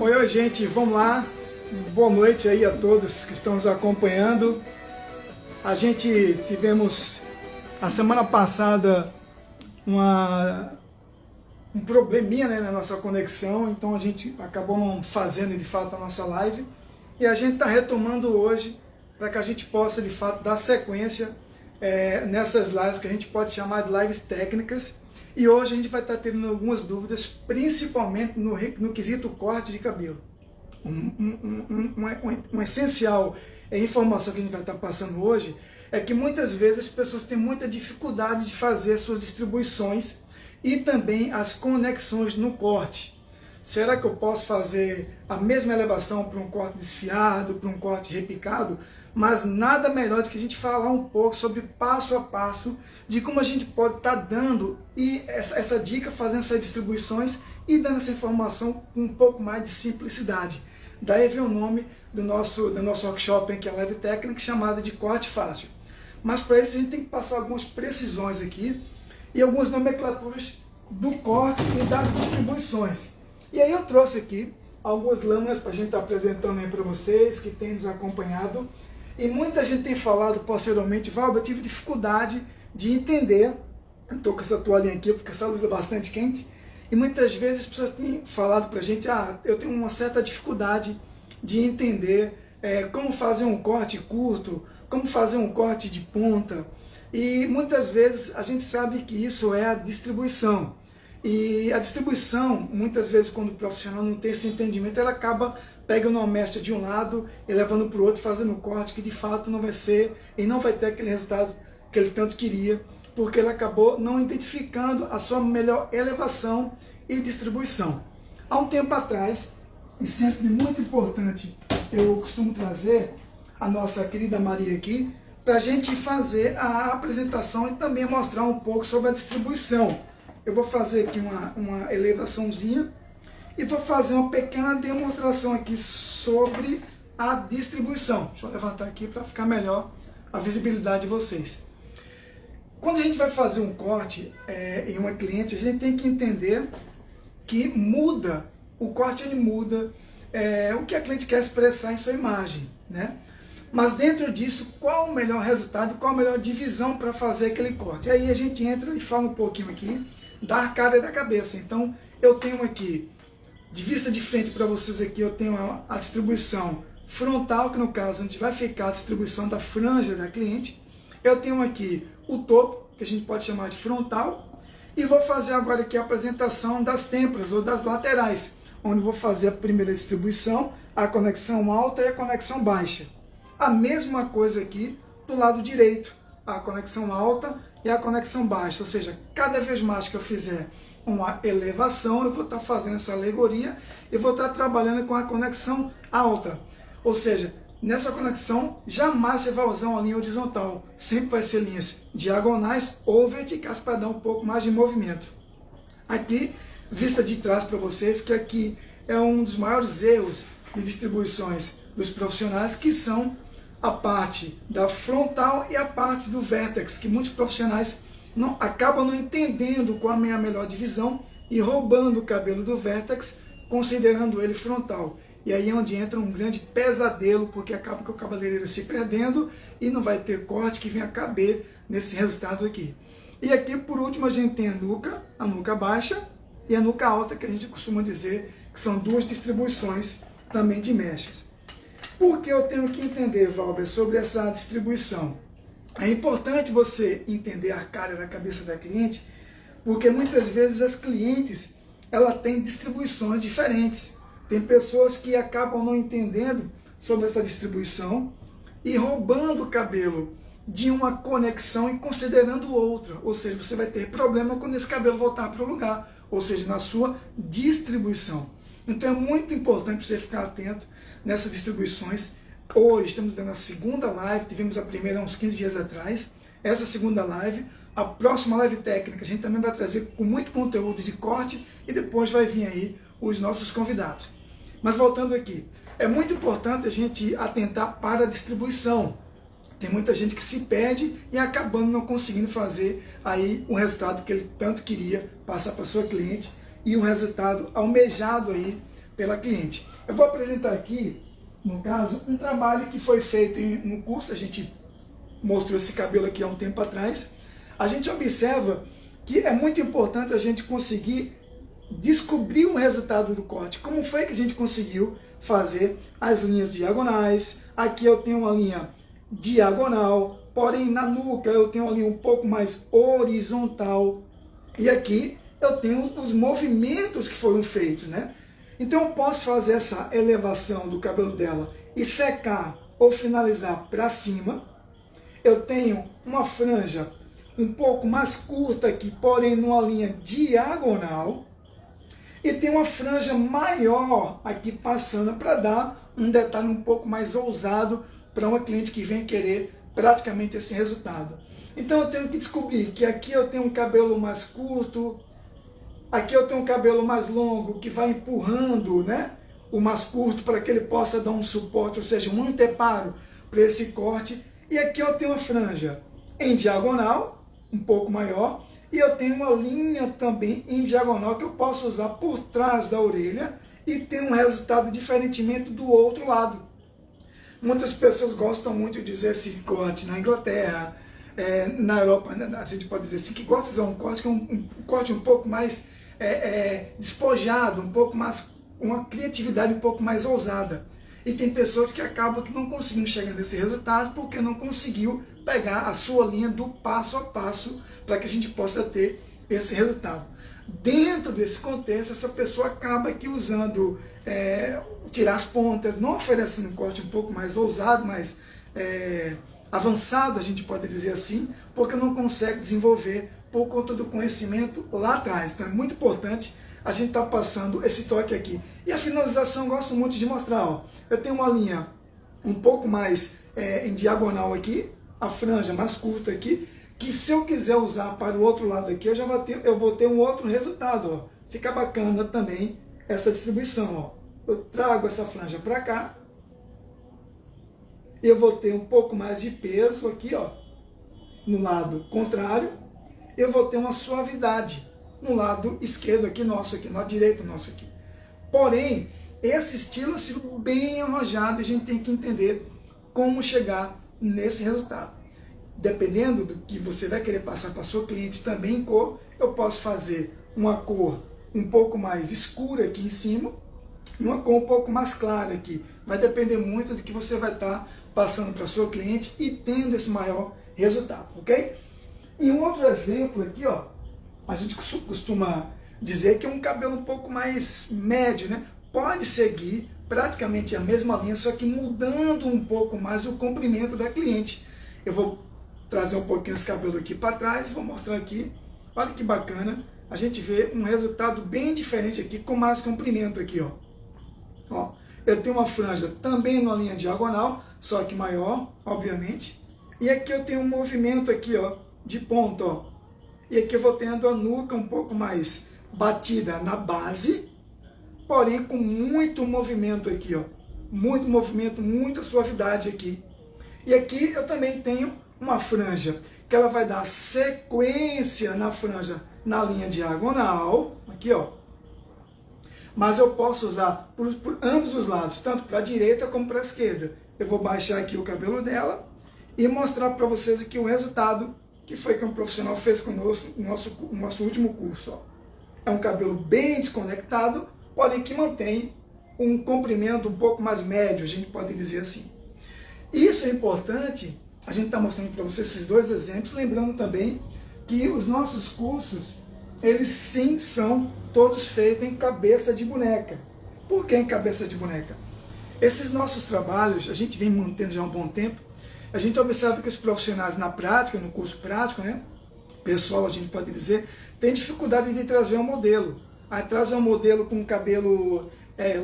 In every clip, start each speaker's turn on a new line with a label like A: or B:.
A: Oi, gente, vamos lá. Boa noite aí a todos que estão nos acompanhando. A gente tivemos a semana passada um probleminha, né, na nossa conexão, então a gente acabou não fazendo de fato a nossa live e a gente está retomando hoje para que a gente possa de fato dar sequência nessas lives que a gente pode chamar de lives técnicas. E hoje a gente vai estar tendo algumas dúvidas, principalmente no quesito corte de cabelo. Uma essencial informação que a gente vai estar passando hoje é que muitas vezes as pessoas têm muita dificuldade de fazer as suas distribuições e também as conexões no corte. Será que eu posso fazer a mesma elevação para um corte desfiado, para um corte repicado? Mas nada melhor do que a gente falar um pouco sobre passo a passo de como a gente pode estar dando essa dica, fazendo essas distribuições e dando essa informação com um pouco mais de simplicidade. Daí vem o nome do nosso workshop, que é a live técnica, chamada de corte fácil. Mas para isso a gente tem que passar algumas precisões aqui e algumas nomenclaturas do corte e das distribuições. E aí eu trouxe aqui algumas lâminas para a gente estar apresentando aí para vocês que têm nos acompanhado. E muita gente tem falado posteriormente, Valber, eu tive dificuldade de entender, eu estou com essa toalhinha aqui porque essa luz é bastante quente, e muitas vezes as pessoas têm falado para a gente, eu tenho uma certa dificuldade de entender como fazer um corte curto, como fazer um corte de ponta, e muitas vezes a gente sabe que isso é a distribuição. E a distribuição, muitas vezes quando o profissional não tem esse entendimento, ela acaba pegando uma mecha de um lado e levando para o outro, fazendo um corte que de fato não vai ser e não vai ter aquele resultado que ele tanto queria, porque ele acabou não identificando a sua melhor elevação e distribuição. Há um tempo atrás, e sempre muito importante, eu costumo trazer a nossa querida Maria aqui, para a gente fazer a apresentação e também mostrar um pouco sobre a distribuição. Eu vou fazer aqui uma elevaçãozinha e vou fazer uma pequena demonstração aqui sobre a distribuição. Deixa eu levantar aqui para ficar melhor a visibilidade de vocês. Quando a gente vai fazer um corte em uma cliente, a gente tem que entender que muda, o corte ele muda o que a cliente quer expressar em sua imagem, né? Mas dentro disso, qual o melhor resultado, qual a melhor divisão para fazer aquele corte? E aí a gente entra e fala um pouquinho aqui da arcada e da cabeça. Então eu tenho aqui, de vista de frente para vocês aqui, eu tenho a distribuição frontal, que no caso onde vai ficar a distribuição da franja da cliente. Eu tenho aqui o topo, que a gente pode chamar de frontal, e vou fazer agora aqui a apresentação das têmporas ou das laterais, onde vou fazer a primeira distribuição, a conexão alta e a conexão baixa. A mesma coisa aqui do lado direito, a conexão alta e a conexão baixa, ou seja, cada vez mais que eu fizer uma elevação, eu vou estar fazendo essa alegoria e vou estar trabalhando com a conexão alta, ou seja, nessa conexão jamais você vai usar uma linha horizontal, sempre vai ser linhas diagonais ou verticais para dar um pouco mais de movimento. Aqui, vista de trás para vocês, que aqui é um dos maiores erros de distribuições dos profissionais, que são a parte da frontal e a parte do vértex, que muitos profissionais acabam não entendendo qual é a melhor divisão e roubando o cabelo do vértex, considerando ele frontal. E aí é onde entra um grande pesadelo, porque acaba que o cabeleireiro se perdendo e não vai ter corte que venha caber nesse resultado aqui. E aqui, por último, a gente tem a nuca baixa e a nuca alta, que a gente costuma dizer que são duas distribuições também de mechas. Por que eu tenho que entender, Valber, sobre essa distribuição? É importante você entender a cara da cabeça da cliente, porque muitas vezes as clientes ela têm distribuições diferentes. Tem pessoas que acabam não entendendo sobre essa distribuição e roubando o cabelo de uma conexão e considerando outra. Ou seja, você vai ter problema quando esse cabelo voltar para o lugar, ou seja, na sua distribuição. Então é muito importante você ficar atento nessas distribuições. Hoje estamos dando a segunda live, tivemos a primeira há uns 15 dias atrás, essa segunda live, a próxima live técnica a gente também vai trazer com muito conteúdo de corte e depois vai vir aí os nossos convidados. Mas voltando aqui, é muito importante a gente atentar para a distribuição. Tem muita gente que se perde e acabando não conseguindo fazer aí o resultado que ele tanto queria passar para sua cliente e o resultado almejado aí pela cliente. Eu vou apresentar aqui, no caso, um trabalho que foi feito no curso. A gente mostrou esse cabelo aqui há um tempo atrás. A gente observa que é muito importante a gente conseguir descobrir o resultado do corte. Como foi que a gente conseguiu fazer as linhas diagonais? Aqui eu tenho uma linha diagonal, porém na nuca eu tenho uma linha um pouco mais horizontal. E aqui eu tenho os movimentos que foram feitos, né? Então eu posso fazer essa elevação do cabelo dela e secar ou finalizar para cima. Eu tenho uma franja um pouco mais curta aqui, porém numa linha diagonal. E tem uma franja maior aqui passando para dar um detalhe um pouco mais ousado para uma cliente que vem querer praticamente esse resultado. Então eu tenho que descobrir que aqui eu tenho um cabelo mais curto, aqui eu tenho um cabelo mais longo que vai empurrando, né, o mais curto para que ele possa dar um suporte, ou seja, um anteparo para esse corte. E aqui eu tenho uma franja em diagonal, um pouco maior, e eu tenho uma linha também em diagonal que eu posso usar por trás da orelha e ter um resultado diferentemente do outro lado. Muitas pessoas gostam muito de dizer esse corte na Inglaterra, na Europa, né, a gente pode dizer assim, que gosta de usar um corte que é um corte um pouco mais despojado, um pouco mais, uma criatividade um pouco mais ousada. E tem pessoas que acabam que não conseguindo chegar nesse resultado porque não conseguiu pegar a sua linha do passo a passo para que a gente possa ter esse resultado. Dentro desse contexto, essa pessoa acaba aqui usando, tirar as pontas, não oferecendo um corte um pouco mais ousado, mais avançado, a gente pode dizer assim, porque não consegue desenvolver por conta do conhecimento lá atrás. Então é muito importante a gente estar passando esse toque aqui. E a finalização eu gosto muito de mostrar. Ó. Eu tenho uma linha um pouco mais em diagonal aqui, a franja mais curta aqui, que se eu quiser usar para o outro lado aqui, eu vou ter um outro resultado. Ó. Fica bacana também essa distribuição. Ó. Eu trago essa franja para cá, eu vou ter um pouco mais de peso aqui, ó, no lado contrário, eu vou ter uma suavidade no lado esquerdo aqui nosso, aqui no lado direito nosso aqui. Porém, esse estilo é um estilo bem arrojado e a gente tem que entender como chegar nesse resultado. Dependendo do que você vai querer passar para a sua cliente também em cor, eu posso fazer uma cor um pouco mais escura aqui em cima e uma cor um pouco mais clara aqui. Vai depender muito do que você vai estar passando para a sua cliente e tendo esse maior resultado, ok? E um outro exemplo aqui, ó, a gente costuma dizer que é um cabelo um pouco mais médio, né? Pode seguir praticamente a mesma linha, só que mudando um pouco mais o comprimento da cliente. Eu vou trazer um pouquinho esse cabelo aqui para trás, vou mostrar aqui. Olha que bacana, a gente vê um resultado bem diferente aqui, com mais comprimento aqui, ó. Ó, eu tenho uma franja também numa linha diagonal, só que maior, obviamente. E aqui eu tenho um movimento aqui, ó, de ponta, ó. E aqui eu vou tendo a nuca um pouco mais batida na base, porém com muito movimento aqui, ó. Muito movimento, muita suavidade aqui. E aqui eu também tenho uma franja que ela vai dar sequência na franja na linha diagonal, aqui, ó. Mas eu posso usar por ambos os lados, tanto para a direita como para a esquerda. Eu vou baixar aqui o cabelo dela e mostrar para vocês aqui o resultado que foi que um profissional fez conosco no nosso último curso. Ó. É um cabelo bem desconectado, porém que mantém um comprimento um pouco mais médio, a gente pode dizer assim. Isso é importante, a gente está mostrando para vocês esses dois exemplos, lembrando também que os nossos cursos, eles sim são todos feitos em cabeça de boneca. Por que em cabeça de boneca? Esses nossos trabalhos, a gente vem mantendo já há um bom tempo, a gente observa que os profissionais na prática, no curso prático, né, pessoal, a gente pode dizer, tem dificuldade de trazer um modelo. Aí traz um modelo com cabelo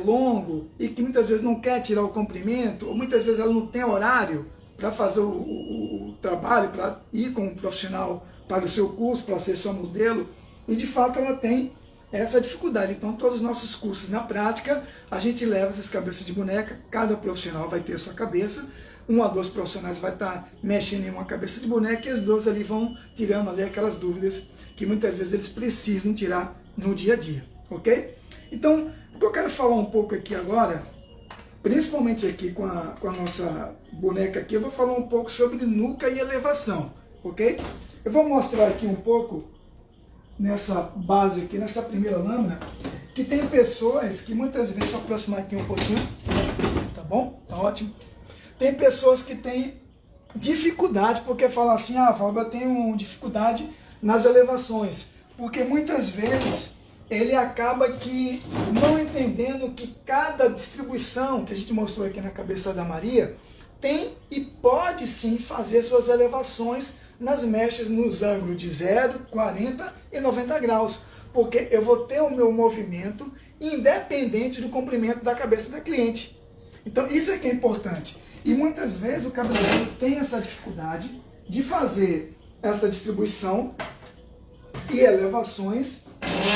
A: longo e que muitas vezes não quer tirar o comprimento, ou muitas vezes ela não tem horário para fazer o trabalho, para ir com um profissional para o seu curso, para ser seu modelo, e de fato ela tem essa dificuldade. Então todos os nossos cursos na prática, a gente leva essas cabeças de boneca, cada profissional vai ter a sua cabeça, um ou dois profissionais vai estar mexendo em uma cabeça de boneca e os dois ali vão tirando ali aquelas dúvidas que muitas vezes eles precisam tirar no dia a dia, ok? Então, o que eu quero falar um pouco aqui agora, principalmente aqui com a nossa boneca aqui, eu vou falar um pouco sobre nuca e elevação, ok? Eu vou mostrar aqui um pouco, nessa base aqui, nessa primeira lâmina, que tem pessoas que muitas vezes, deixa eu aproximar aqui um pouquinho, tá bom? Tá ótimo. Tem pessoas que têm dificuldade, porque falam assim, Fábio, eu tenho dificuldade nas elevações, porque muitas vezes ele acaba que não entendendo que cada distribuição que a gente mostrou aqui na cabeça da Maria tem e pode sim fazer suas elevações nas mechas nos ângulos de 0, 40 e 90 graus, porque eu vou ter o meu movimento independente do comprimento da cabeça da cliente. Então isso é que é importante. E muitas vezes o cabeleireiro tem essa dificuldade de fazer essa distribuição e elevações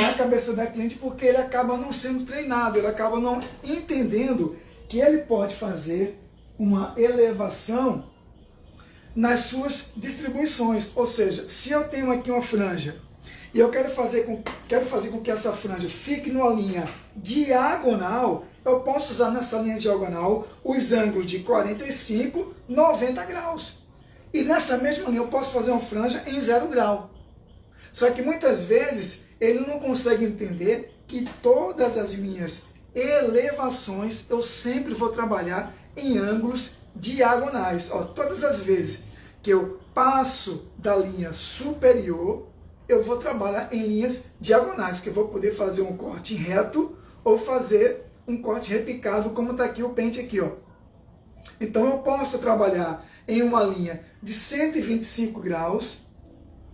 A: na cabeça da cliente, porque ele acaba não sendo treinado, ele acaba não entendendo que ele pode fazer uma elevação nas suas distribuições. Ou seja, se eu tenho aqui uma franja e eu quero fazer com que essa franja fique numa linha diagonal, eu posso usar nessa linha diagonal os ângulos de 45, 90 graus. E nessa mesma linha eu posso fazer uma franja em 0 grau. Só que muitas vezes ele não consegue entender que todas as minhas elevações eu sempre vou trabalhar em ângulos diagonais. Ó, todas as vezes que eu passo da linha superior, eu vou trabalhar em linhas diagonais, que eu vou poder fazer um corte reto ou fazer um corte repicado, como está aqui o pente aqui, ó. Então eu posso trabalhar em uma linha de 125 graus,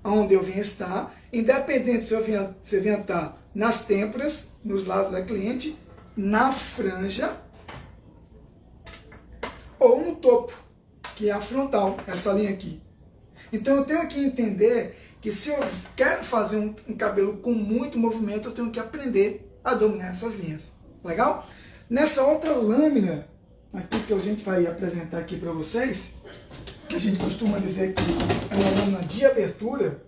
A: onde eu venho estar, independente se eu venho estar nas têmporas, nos lados da cliente, na franja ou no topo, que é a frontal, essa linha aqui. Então eu tenho que entender que se eu quero fazer um cabelo com muito movimento, eu tenho que aprender a dominar essas linhas. Legal? Nessa outra lâmina aqui que a gente vai apresentar aqui para vocês, que a gente costuma dizer que é uma lâmina de abertura,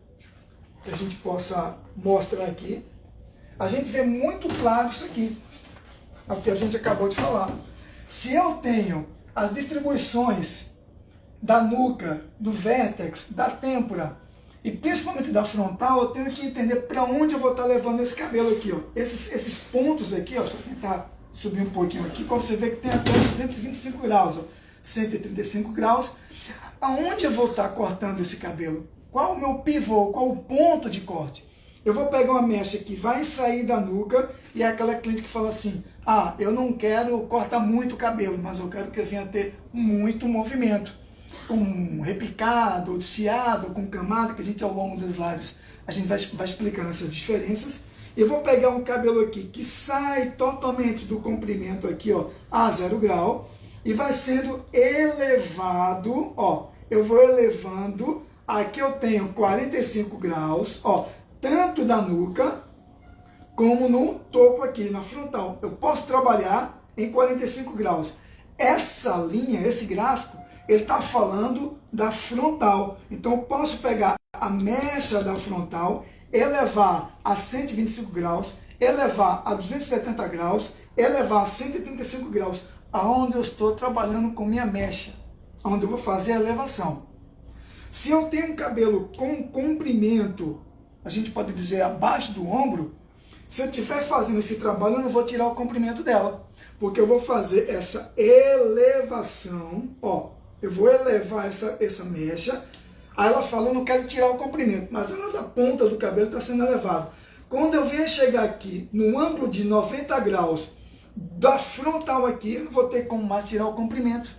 A: que a gente possa mostrar aqui, a gente vê muito claro isso aqui, é o que a gente acabou de falar. Se eu tenho as distribuições da nuca, do vértex, da têmpora e principalmente da frontal, eu tenho que entender para onde eu vou estar levando esse cabelo aqui, ó. Esses pontos aqui, ó, deixa eu tentar subir um pouquinho aqui, para você ver que tem até 225 graus, ó, 135 graus. Aonde eu vou estar cortando esse cabelo? Qual o meu pivô? Qual o ponto de corte? Eu vou pegar uma mecha que vai sair da nuca e é aquela cliente que fala assim, eu não quero cortar muito o cabelo, mas eu quero que eu venha ter muito movimento. Com repicado, desfiado, com camada, que a gente ao longo das lives, a gente vai explicando essas diferenças. Eu vou pegar um cabelo aqui que sai totalmente do comprimento aqui, ó, a 0 grau, e vai sendo elevado, ó, eu vou elevando, aqui eu tenho 45 graus, ó, tanto da nuca, como no topo aqui, na frontal. Eu posso trabalhar em 45 graus. Essa linha, esse gráfico, ele está falando da frontal. Então eu posso pegar a mecha da frontal, elevar a 125 graus, elevar a 270 graus, elevar a 135 graus, aonde eu estou trabalhando com minha mecha, onde eu vou fazer a elevação. Se eu tenho um cabelo com comprimento, a gente pode dizer abaixo do ombro, se eu estiver fazendo esse trabalho, eu não vou tirar o comprimento dela, porque eu vou fazer essa elevação, ó, eu vou elevar essa mecha, aí ela fala, eu não quero tirar o comprimento, mas ela da ponta do cabelo está sendo elevado. Quando eu venho chegar aqui, no ângulo de 90 graus, da frontal aqui, eu não vou ter como mais tirar o comprimento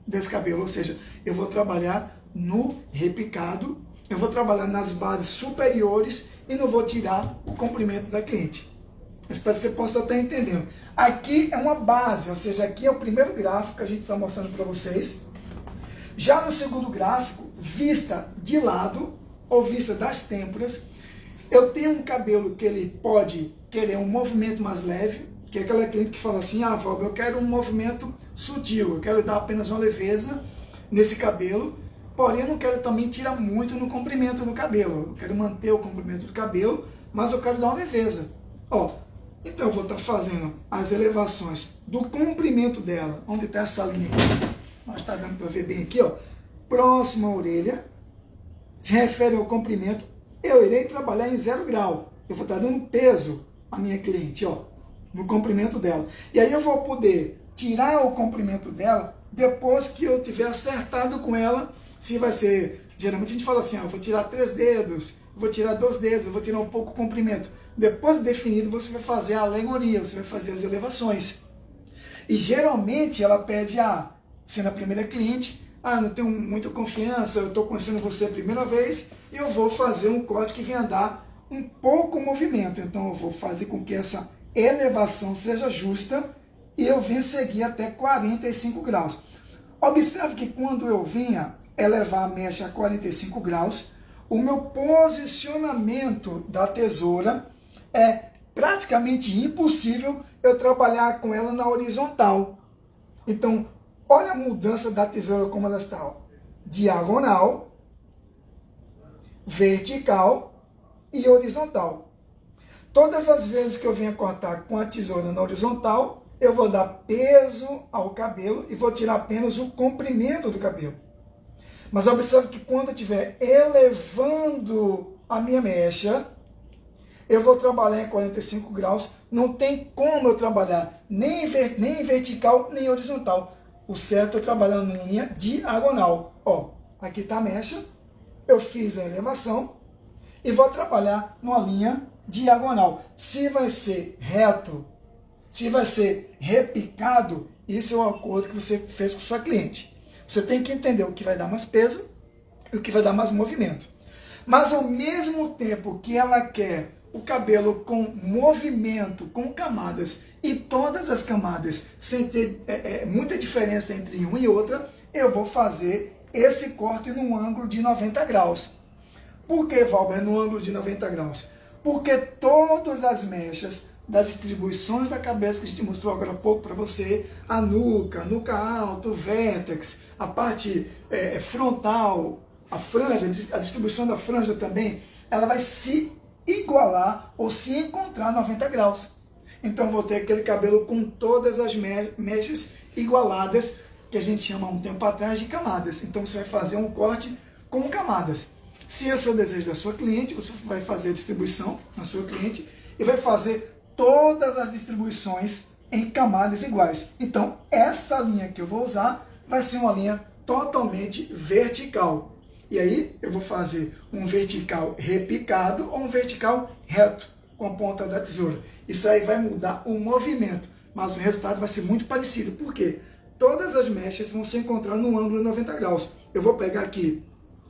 A: desse cabelo, ou seja, eu vou trabalhar no repicado, eu vou trabalhar nas bases superiores e não vou tirar o comprimento da cliente. Eu espero que você possa estar entendendo. Aqui é uma base, ou seja, aqui é o primeiro gráfico que a gente está mostrando para vocês. Já no segundo gráfico, vista de lado, ou vista das têmporas, eu tenho um cabelo que ele pode querer um movimento mais leve, que é aquela cliente que fala assim, Fábio, eu quero um movimento sutil, eu quero dar apenas uma leveza nesse cabelo, porém eu não quero também tirar muito no comprimento do cabelo, eu quero manter o comprimento do cabelo, mas eu quero dar uma leveza. Ó, Então eu vou estar fazendo as elevações do comprimento dela, onde está essa linha aqui, nós está dando para ver bem aqui, ó, próxima à orelha, se refere ao comprimento, eu irei trabalhar em 0 grau, eu vou estar dando peso à minha cliente, ó, no comprimento dela. E aí eu vou poder tirar o comprimento dela depois que eu tiver acertado com ela, se vai ser, geralmente a gente fala assim, ó, eu vou tirar 3 dedos, eu vou tirar 2 dedos, eu vou tirar um pouco o comprimento. Depois de definido, você vai fazer a alegoria, você vai fazer as elevações. E geralmente ela pede, sendo a primeira cliente, não tenho muita confiança, eu estou conhecendo você a primeira vez, e eu vou fazer um corte que venha dar um pouco o movimento. Então eu vou fazer com que essa elevação seja justa e eu venha seguir até 45 graus. Observe que quando eu vinha elevar a mecha a 45 graus, o meu posicionamento da tesoura é praticamente impossível eu trabalhar com ela na horizontal. Então, olha a mudança da tesoura como ela está. Ó. Diagonal, vertical e horizontal. Todas as vezes que eu venha cortar com a tesoura na horizontal, eu vou dar peso ao cabelo e vou tirar apenas o comprimento do cabelo. Mas observe que quando eu estiver elevando a minha mecha, eu vou trabalhar em 45 graus, não tem como eu trabalhar nem em vertical, nem em horizontal. O certo é trabalhar em linha diagonal. Ó, aqui está a mecha, eu fiz a elevação e vou trabalhar numa linha diagonal. Se vai ser reto, se vai ser repicado, isso é um acordo que você fez com sua cliente. Você tem que entender o que vai dar mais peso e o que vai dar mais movimento. Mas ao mesmo tempo que ela quer o cabelo com movimento, com camadas, e todas as camadas, sem ter muita diferença entre uma e outra, eu vou fazer esse corte num ângulo de 90 graus. Por que, Valber, no ângulo de 90 graus? Porque todas as mechas das distribuições da cabeça que a gente mostrou agora há pouco para você, a nuca alta, o vértex, a parte frontal, a franja, a distribuição da franja também, ela vai se igualar ou se encontrar 90 graus. Então eu vou ter aquele cabelo com todas as mechas igualadas, que a gente chama há um tempo atrás de camadas. Então você vai fazer um corte com camadas. Se esse é o desejo da sua cliente, você vai fazer a distribuição na sua cliente e vai fazer todas as distribuições em camadas iguais. Então essa linha que eu vou usar vai ser uma linha totalmente vertical. E aí eu vou fazer um vertical repicado ou um vertical reto com a ponta da tesoura. Isso aí vai mudar o movimento, mas o resultado vai ser muito parecido. Por quê? Todas as mechas vão se encontrar no ângulo de 90 graus. Eu vou pegar aqui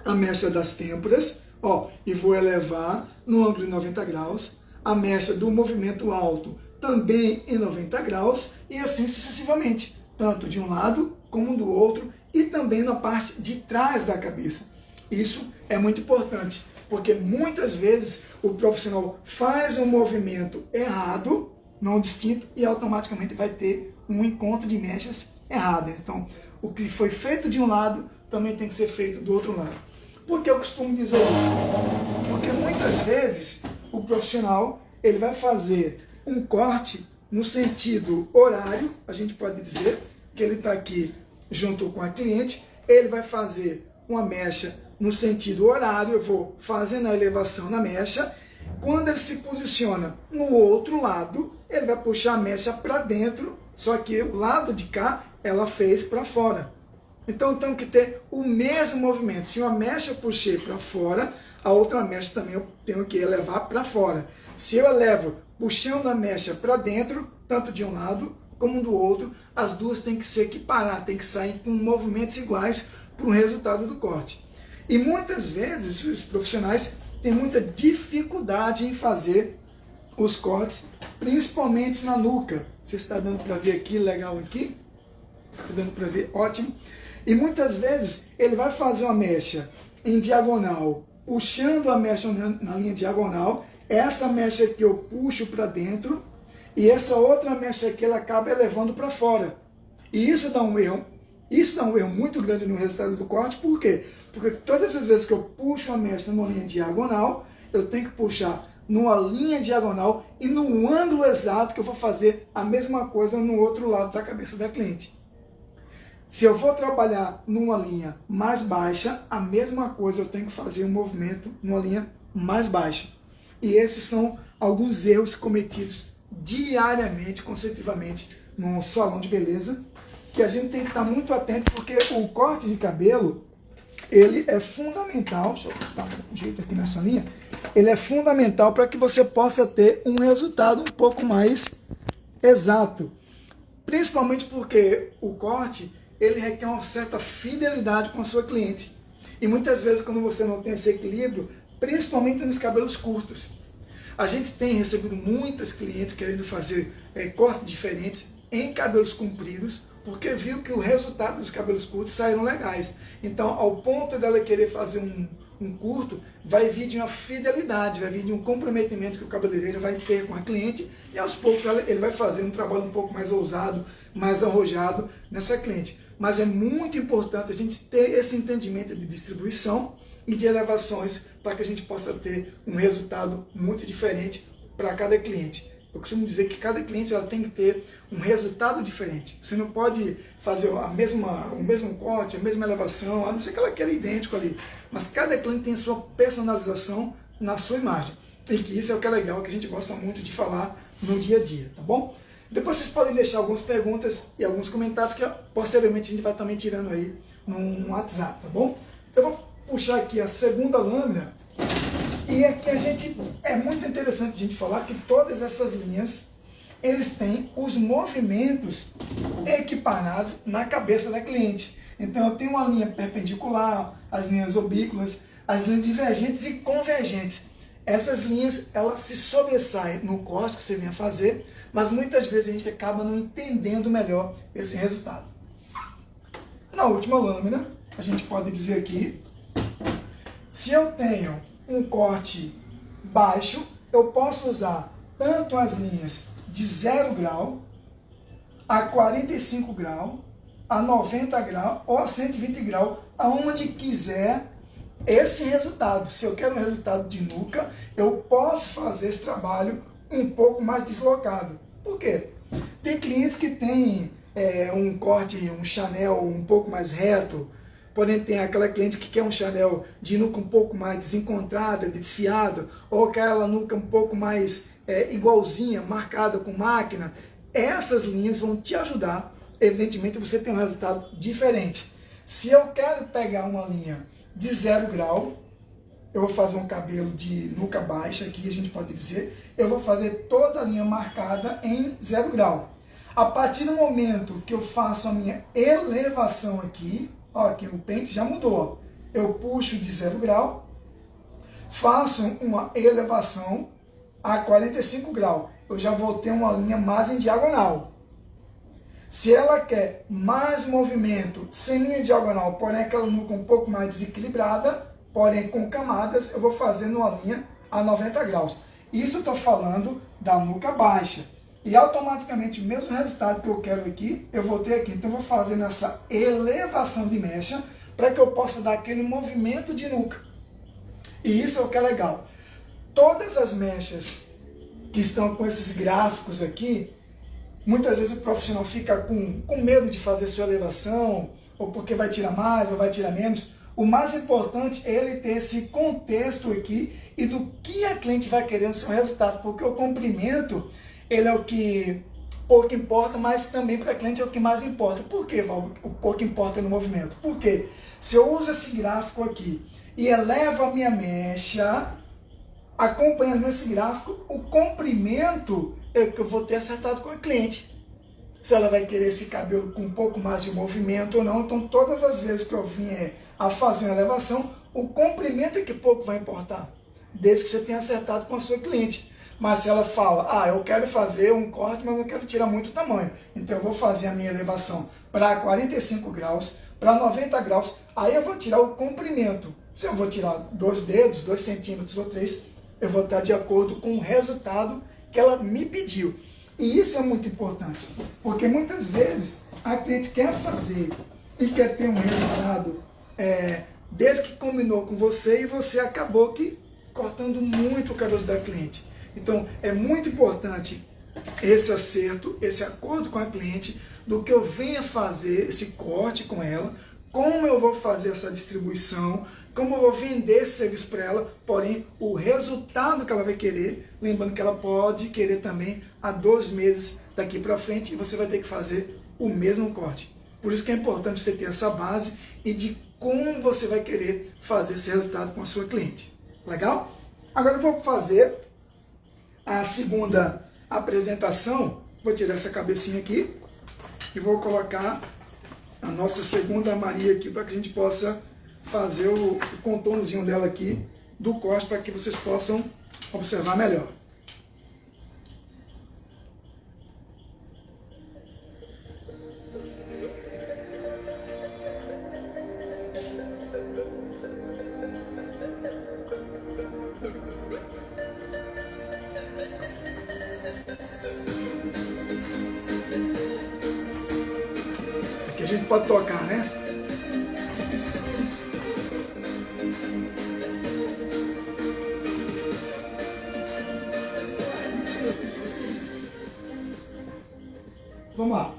A: a mecha das têmporas, ó, e vou elevar no ângulo de 90 graus. A mecha do movimento alto também em 90 graus e assim sucessivamente, tanto de um lado como do outro e também na parte de trás da cabeça. Isso é muito importante, porque muitas vezes o profissional faz um movimento errado, não distinto, e automaticamente vai ter um encontro de mechas erradas. Então, o que foi feito de um lado também tem que ser feito do outro lado. Por que eu costumo dizer isso? Porque muitas vezes o profissional ele vai fazer um corte no sentido horário, a gente pode dizer que ele está aqui junto com a cliente, ele vai fazer uma mecha no sentido horário, eu vou fazendo a elevação na mecha. Quando ele se posiciona no outro lado, ele vai puxar a mecha para dentro, só que o lado de cá ela fez para fora. Então tem que ter o mesmo movimento. Se uma mecha eu puxei para fora, a outra mecha também eu tenho que elevar para fora. Se eu elevo puxando a mecha para dentro, tanto de um lado como do outro, as duas têm que se equiparar, têm que sair com movimentos iguais para o resultado do corte. E muitas vezes os profissionais têm muita dificuldade em fazer os cortes, principalmente na nuca. Você está dando para ver aqui, legal aqui? Está dando para ver, ótimo. E muitas vezes ele vai fazer uma mecha em diagonal, puxando a mecha na linha diagonal, essa mecha aqui eu puxo para dentro, e essa outra mecha aqui ela acaba elevando para fora. E isso dá um erro muito grande no resultado do corte. Por quê? Porque todas as vezes que eu puxo a mecha numa linha diagonal, eu tenho que puxar numa linha diagonal e no ângulo exato que eu vou fazer a mesma coisa no outro lado da cabeça da cliente. Se eu vou trabalhar numa linha mais baixa, a mesma coisa eu tenho que fazer um movimento numa linha mais baixa. E esses são alguns erros cometidos diariamente, consecutivamente, no salão de beleza, que a gente tem que estar muito atento, porque o corte de cabelo, ele é fundamental, deixa eu botar um jeito aqui nessa linha, ele é fundamental para que você possa ter um resultado um pouco mais exato. Principalmente porque o corte, ele requer uma certa fidelidade com a sua cliente. E muitas vezes, quando você não tem esse equilíbrio, principalmente nos cabelos curtos. A gente tem recebido muitas clientes querendo fazer cortes diferentes em cabelos compridos, porque viu que o resultado dos cabelos curtos saíram legais. Então, ao ponto dela querer fazer um curto, vai vir de uma fidelidade, vai vir de um comprometimento que o cabeleireiro vai ter com a cliente, e aos poucos ele vai fazer um trabalho um pouco mais ousado, mais arrojado nessa cliente. Mas é muito importante a gente ter esse entendimento de distribuição e de elevações para que a gente possa ter um resultado muito diferente para cada cliente. Eu costumo dizer que cada cliente ela tem que ter um resultado diferente. Você não pode fazer o mesmo corte, a mesma elevação, a não ser que ela queira idêntico ali. Mas cada cliente tem a sua personalização na sua imagem. E que isso é o que é legal, que a gente gosta muito de falar no dia a dia, tá bom? Depois vocês podem deixar algumas perguntas e alguns comentários que posteriormente a gente vai também tirando aí no WhatsApp, tá bom? Eu vou puxar aqui a segunda lâmina. E aqui é muito interessante a gente falar que todas essas linhas, eles têm os movimentos equiparados na cabeça da cliente. Então eu tenho uma linha perpendicular, as linhas oblíquas, as linhas divergentes e convergentes. Essas linhas, elas se sobressaem no corte que você vem a fazer, mas muitas vezes a gente acaba não entendendo melhor esse resultado. Na última lâmina, a gente pode dizer aqui, se eu tenho um corte baixo, eu posso usar tanto as linhas de 0 grau, a 45 graus, a 90 graus ou a 120 graus, aonde quiser esse resultado. Se eu quero um resultado de nuca, eu posso fazer esse trabalho um pouco mais deslocado. Por quê? Tem clientes que têm um corte, um Chanel um pouco mais reto, porém tem aquela cliente que quer um Chanel de nuca um pouco mais desencontrada, desfiado, ou aquela nuca um pouco mais igualzinha, marcada com máquina. Essas linhas vão te ajudar, evidentemente, você tem um resultado diferente. Se eu quero pegar uma linha de 0 grau, eu vou fazer um cabelo de nuca baixa, aqui a gente pode dizer, eu vou fazer toda a linha marcada em 0 grau. A partir do momento que eu faço a minha elevação aqui, ó, aqui o pente já mudou, eu puxo de 0 grau, faço uma elevação a 45 graus, eu já vou ter uma linha mais em diagonal. Se ela quer mais movimento sem linha diagonal, porém aquela nuca um pouco mais desequilibrada, porém com camadas, eu vou fazer numa linha a 90 graus. Isso eu estou falando da nuca baixa. E automaticamente o mesmo resultado que eu quero aqui, eu vou ter aqui. Então eu vou fazer nessa elevação de mecha para que eu possa dar aquele movimento de nuca. E isso é o que é legal. Todas as mechas que estão com esses gráficos aqui, muitas vezes o profissional fica com medo de fazer sua elevação, ou porque vai tirar mais ou vai tirar menos. O mais importante é ele ter esse contexto aqui e do que a cliente vai querer no seu resultado, porque o comprimento, ele é o que pouco importa, mas também para a cliente é o que mais importa. Por que, Val, o pouco importa no movimento? Porque se eu uso esse gráfico aqui e elevo a minha mecha, acompanhando esse gráfico, o comprimento é o que eu vou ter acertado com a cliente. Se ela vai querer esse cabelo com um pouco mais de movimento ou não. Então, todas as vezes que eu vier a fazer uma elevação, o comprimento é que pouco vai importar, desde que você tenha acertado com a sua cliente. Mas se ela fala, eu quero fazer um corte, mas não quero tirar muito tamanho, então eu vou fazer a minha elevação para 45 graus, para 90 graus, aí eu vou tirar o comprimento. Se eu vou tirar 2 dedos, 2 centímetros ou 3, eu vou estar de acordo com o resultado que ela me pediu. E isso é muito importante, porque muitas vezes a cliente quer fazer e quer ter um resultado desde que combinou com você e você acabou que cortando muito o cabelo da cliente. Então, é muito importante esse acerto, esse acordo com a cliente, do que eu venha fazer esse corte com ela, como eu vou fazer essa distribuição, como eu vou vender esse serviço para ela, porém o resultado que ela vai querer, lembrando que ela pode querer também há 2 meses daqui para frente, e você vai ter que fazer o mesmo corte. Por isso que é importante você ter essa base e de como você vai querer fazer esse resultado com a sua cliente. Legal? Agora eu vou fazer a segunda apresentação. Vou tirar essa cabecinha aqui e vou colocar a nossa segunda Maria aqui para que a gente possa fazer o contornozinho dela aqui do corte, para que vocês possam observar melhor. Aqui a gente pode tocar, né? Vamos lá.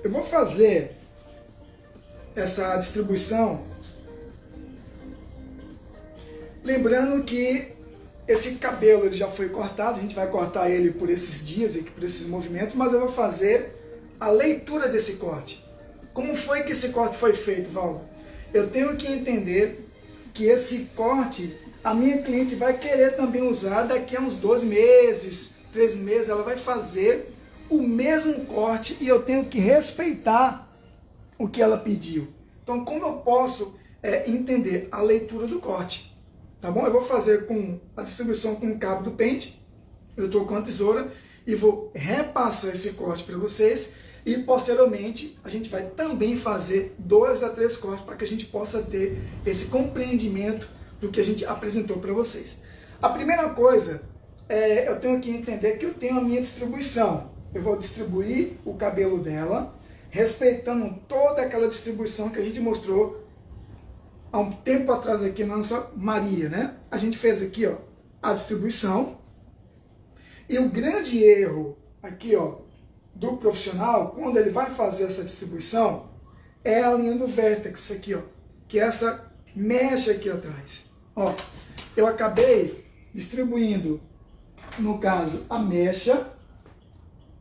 A: Eu vou fazer essa distribuição lembrando que esse cabelo ele já foi cortado, a gente vai cortar ele por esses dias, por esses movimentos, mas eu vou fazer a leitura desse corte. Como foi que esse corte foi feito, Valdo? Eu tenho que entender que esse corte a minha cliente vai querer também usar daqui a uns 2 meses, 3 meses, ela vai fazer o mesmo corte e eu tenho que respeitar o que ela pediu. Então, como eu posso entender a leitura do corte? Tá bom? Eu vou fazer com a distribuição com o cabo do pente, eu estou com a tesoura e vou repassar esse corte para vocês e posteriormente a gente vai também fazer 2 a 3 cortes para que a gente possa ter esse compreendimento do que a gente apresentou para vocês. A primeira coisa eu tenho que entender que eu tenho a minha distribuição. Eu vou distribuir o cabelo dela, respeitando toda aquela distribuição que a gente mostrou há um tempo atrás aqui na nossa Maria, né? A gente fez aqui, ó, a distribuição. E o grande erro aqui, ó, do profissional, quando ele vai fazer essa distribuição, é a linha do vértex aqui, ó, que é essa mecha aqui atrás. Ó, eu acabei distribuindo, no caso, a mecha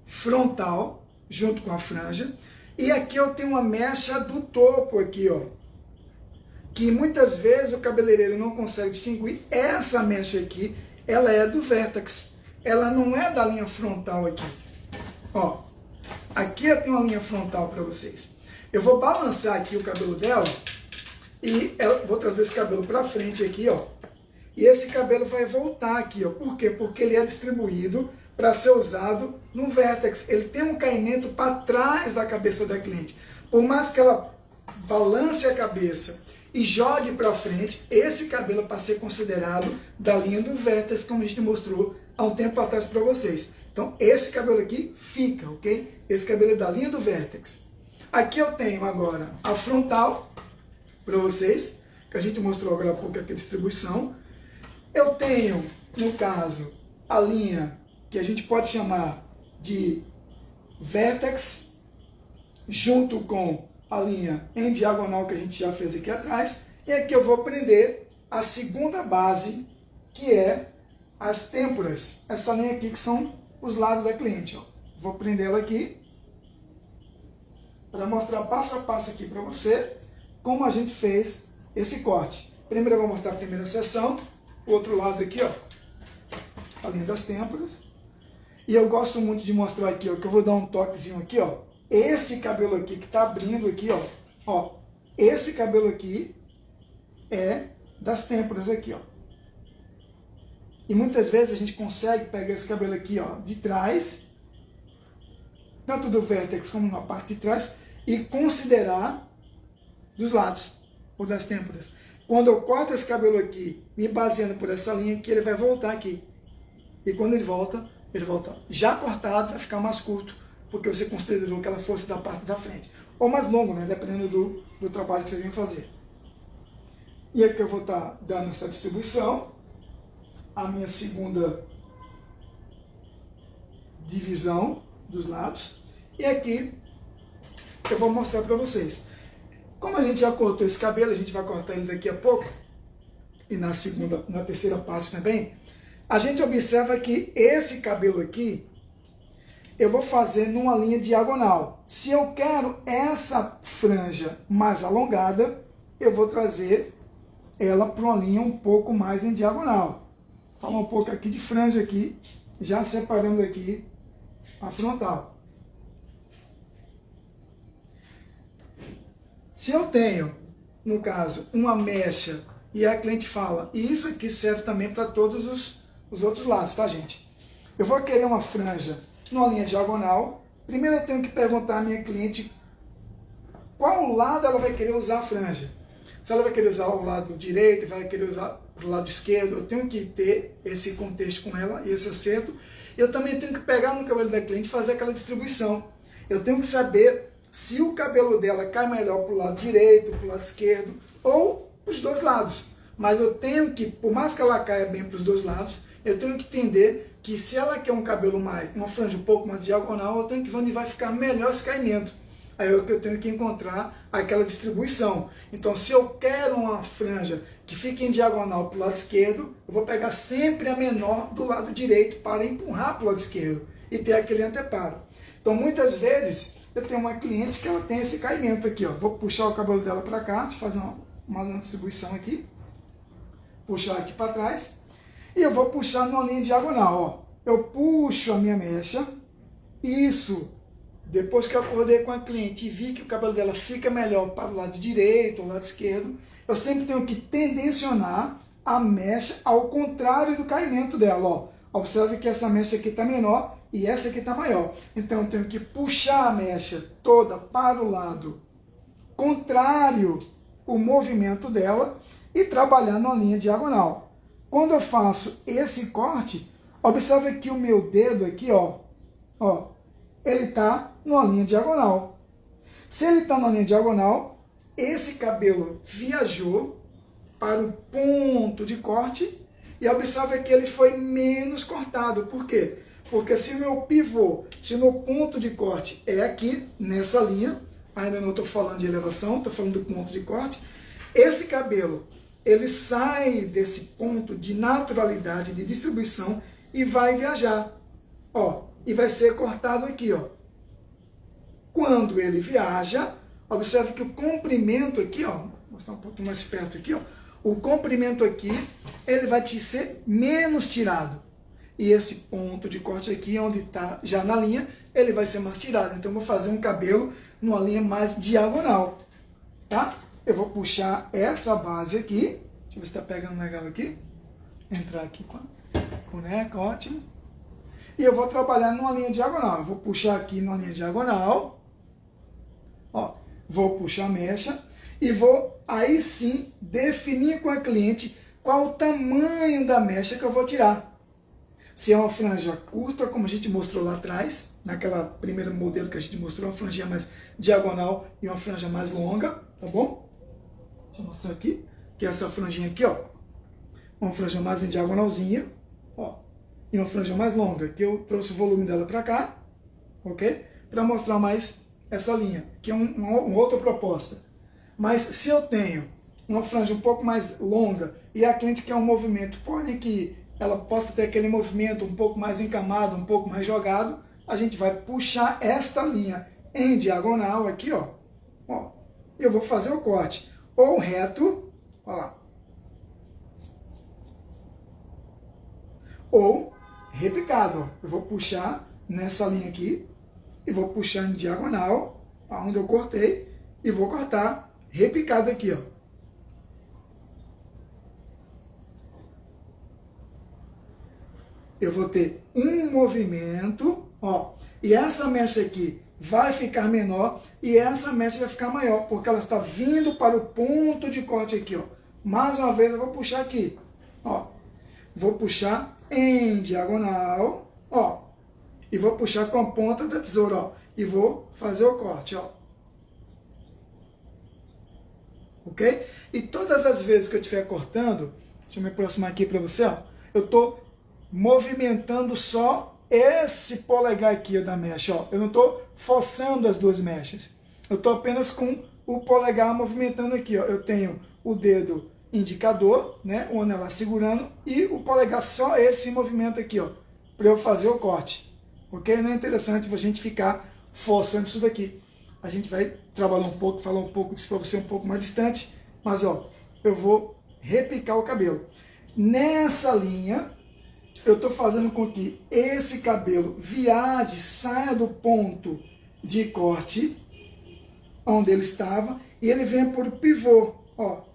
A: frontal, junto com a franja, e aqui eu tenho uma mecha do topo aqui, ó, que muitas vezes o cabeleireiro não consegue distinguir. Essa mecha aqui, ela é do vértex, ela não é da linha frontal aqui. Ó, aqui eu tenho uma linha frontal para vocês. Eu vou balançar aqui o cabelo dela e vou trazer esse cabelo para frente aqui, ó. E esse cabelo vai voltar aqui, ó. Por quê? Porque ele é distribuído para ser usado no vértex. Ele tem um caimento para trás da cabeça da cliente. Por mais que ela balance a cabeça e jogue para frente, esse cabelo para ser considerado da linha do vértex, como a gente mostrou há um tempo atrás para vocês. Então, esse cabelo aqui fica, ok? Esse cabelo é da linha do vértex. Aqui eu tenho agora a frontal, para vocês, que a gente mostrou agora há pouco aqui a distribuição. Eu tenho, no caso, a linha que a gente pode chamar de vértex, junto com a linha em diagonal que a gente já fez aqui atrás. E aqui eu vou prender a segunda base, que é as têmporas. Essa linha aqui que são os lados da cliente, ó. Vou prender ela aqui para mostrar passo a passo aqui para você como a gente fez esse corte. Primeiro eu vou mostrar a primeira seção, o outro lado aqui, ó, a linha das têmporas. E eu gosto muito de mostrar aqui, ó, que eu vou dar um toquezinho aqui, ó. Este cabelo aqui que tá abrindo aqui, ó, esse cabelo aqui é das têmporas aqui, ó. E muitas vezes a gente consegue pegar esse cabelo aqui, ó, de trás, tanto do vértex como na parte de trás, e considerar dos lados, ou das têmporas. Quando eu corto esse cabelo aqui, me baseando por essa linha aqui, ele vai voltar aqui. E quando ele volta já cortado, vai ficar mais curto porque você considerou que ela fosse da parte da frente. Ou mais longo, né? Dependendo do trabalho que vocês vêm fazer. E aqui eu vou estar dando essa distribuição. A minha segunda divisão dos lados. E aqui eu vou mostrar para vocês. Como a gente já cortou esse cabelo, a gente vai cortar ele daqui a pouco. E na terceira parte também. A gente observa que esse cabelo aqui, eu vou fazer numa linha diagonal. Se eu quero essa franja mais alongada, eu vou trazer ela para uma linha um pouco mais em diagonal. Vou falar um pouco aqui de franja aqui, já separando aqui a frontal. Se eu tenho, no caso, uma mecha e a cliente fala, e isso aqui serve também para todos os outros lados, tá, gente? Eu vou querer uma franja numa linha diagonal. Primeiro eu tenho que perguntar à minha cliente qual lado ela vai querer usar a franja. Se ela vai querer usar o lado direito, vai querer usar o lado esquerdo, eu tenho que ter esse contexto com ela e esse acerto. Eu também tenho que pegar no cabelo da cliente e fazer aquela distribuição. Eu tenho que saber se o cabelo dela cai melhor para o lado direito, para o lado esquerdo ou para os dois lados. Mas eu tenho que, por mais que ela caia bem para os dois lados, eu tenho que entender que se ela quer um cabelo mais, uma franja um pouco mais diagonal, eu tenho que ver onde vai ficar melhor esse caimento. Aí eu tenho que encontrar aquela distribuição. Então, se eu quero uma franja que fique em diagonal para o lado esquerdo, eu vou pegar sempre a menor do lado direito para empurrar para o lado esquerdo e ter aquele anteparo. Então, muitas vezes, eu tenho uma cliente que ela tem esse caimento aqui, ó. Vou puxar o cabelo dela para cá, deixa eu fazer uma distribuição aqui. Puxar aqui para trás. E eu vou puxar numa linha diagonal, ó. Eu puxo a minha mecha. Isso, depois que eu acordei com a cliente e vi que o cabelo dela fica melhor para o lado direito ou lado esquerdo, eu sempre tenho que tendencionar a mecha ao contrário do caimento dela, ó. Observe que essa mecha aqui está menor e essa aqui está maior. Então eu tenho que puxar a mecha toda para o lado contrário o movimento dela e trabalhar na linha diagonal. Quando eu faço esse corte, observe que o meu dedo aqui, ó, ele está numa linha diagonal. Se ele está na linha diagonal, esse cabelo viajou para o ponto de corte e observe que ele foi menos cortado. Por quê? Porque se o meu pivô, se o meu ponto de corte é aqui, nessa linha, ainda não estou falando de elevação, estou falando do ponto de corte, esse cabelo, ele sai desse ponto de naturalidade, de distribuição e vai viajar. Ó, e vai ser cortado aqui, ó. Quando ele viaja, observe que o comprimento aqui, ó, vou mostrar um pouquinho mais perto aqui, ó, o comprimento aqui, ele vai ser menos tirado. E esse ponto de corte aqui, onde está já na linha, ele vai ser mais tirado. Então eu vou fazer um cabelo numa linha mais diagonal, tá? Eu vou puxar essa base aqui, deixa eu ver se está pegando legal aqui. Entrar aqui com a boneca, ótimo. E eu vou trabalhar numa linha diagonal. Eu vou puxar aqui numa linha diagonal. Ó, vou puxar a mecha e vou aí sim definir com a cliente qual o tamanho da mecha que eu vou tirar. Se é uma franja curta, como a gente mostrou lá atrás, naquela primeira modelo que a gente mostrou, uma franjinha mais diagonal e uma franja mais longa, tá bom? Deixa eu mostrar aqui, que é essa franjinha aqui, ó. Uma franja mais em diagonalzinha, ó. E uma franja mais longa, que eu trouxe o volume dela para cá, ok? Para mostrar mais essa linha, que é uma outra proposta. Mas se eu tenho uma franja um pouco mais longa e a cliente quer um movimento, porém que ela possa ter aquele movimento um pouco mais encamado, um pouco mais jogado, a gente vai puxar esta linha em diagonal aqui, ó. Ó, eu vou fazer o corte ou reto, ó lá, ou repicado, ó. Eu vou puxar nessa linha aqui e vou puxar em diagonal, aonde eu cortei, e vou cortar repicado aqui, ó. Eu vou ter um movimento, ó, e essa mecha aqui vai ficar menor e essa mecha vai ficar maior, porque ela está vindo para o ponto de corte aqui, ó. Mais uma vez eu vou puxar aqui, ó. Vou puxar em diagonal, ó, e vou puxar com a ponta da tesoura, ó. e vou fazer o corte, ó. Ok? E todas as vezes que eu estiver cortando, deixa eu me aproximar aqui para você, ó, eu estou movimentando só esse polegar aqui ó, da mecha, ó. Eu não estou forçando as duas mechas. Eu estou apenas com o polegar movimentando aqui, ó. Eu tenho o dedo indicador, né, o anelar segurando, e o polegar só ele se movimenta aqui, ó, para eu fazer o corte. Ok? Não é interessante a gente ficar forçando isso daqui. A gente vai trabalhar um pouco, falar um pouco disso para você um pouco mais distante, mas ó, eu vou repicar o cabelo. Nessa linha, eu estou fazendo com que esse cabelo viaje, saia do ponto de corte, onde ele estava, e ele venha por pivô, ó,